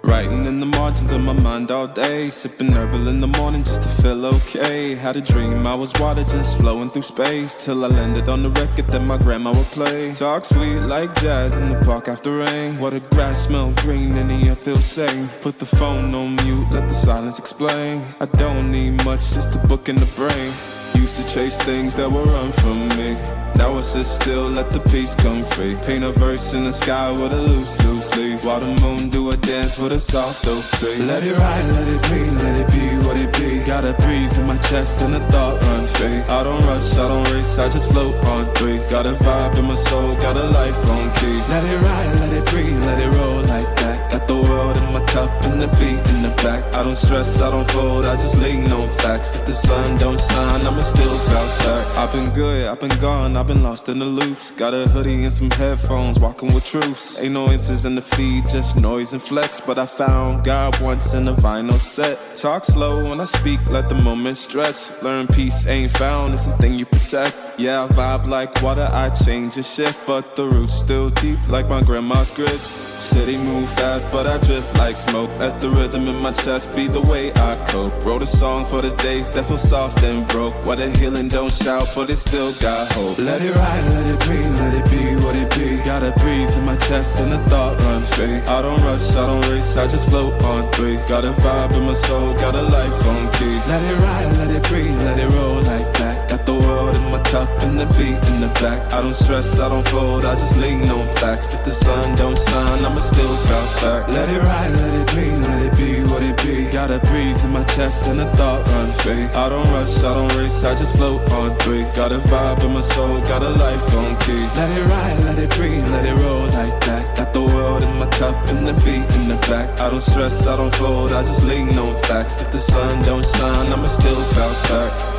Writing in the margins of my mind all day, sipping herbal in the morning just to feel okay. Had a dream I was water just flowing through space, till I landed on the record that my grandma would play. Talk sweet like jazz in the park after rain. What the grass smell green and the air feels sane. Put the phone on mute, let the silence explain. I don't need much, just a book in the brain. Used to chase things that would run from me. Now I sit still, let the peace come free. Paint a verse in the sky with a loose leaf. While the moon do a dance with a soft oak tree. Let it ride, let it be, let it be what it be. Got a breeze in my chest and a thought run free. I don't rush, I don't race, I just float on three. Got a vibe in my soul, got a life on key. Let it ride, let it breathe, let it roll like that. Got the world in my cup and the beat in the back. I don't stress, I don't fold, I just lean on facts. If the sun don't shine, I'ma still bounce back. I've been good, I've been gone, I've been lost in the loops. Got a hoodie and some headphones, walking with truths. Ain't no answers in the feed, just noise and flex. But I found God once in a vinyl set. Talk slow when I speak, let the moment stretch. Learn peace ain't found, it's a thing you protect. Yeah, I vibe like water, I change and shift. But the roots still deep like my grandma's grits. City move fast, but I drift like smoke. Let the rhythm in my chest be the way I cope. Wrote a song for the days that feel soft and broke. Where the healing don't shout, but it still got hope. Let it ride, let it breathe, let it be what it be. Got a breeze in my chest and a thought run free. I don't rush, I don't race, I just float on three. Got a vibe in my soul, got a life on key. Let it ride, let it breathe, let it roll like that. Got the world in my cup and the beat in the back. I don't stress, I don't fold, I just lean on facts. If the sun don't shine, I'ma still bounce back. Let it ride, let it be, let it be what it be. Got a breeze in my chest and a thought run free. I don't rush, I don't race, I just float on three. Got a vibe in my soul, got a life on key. Let it ride, let it breathe, let it roll like that. Got the world in my cup and the beat in the back. I don't stress, I don't fold, I just lean on facts. If the sun don't shine, I'ma still bounce back.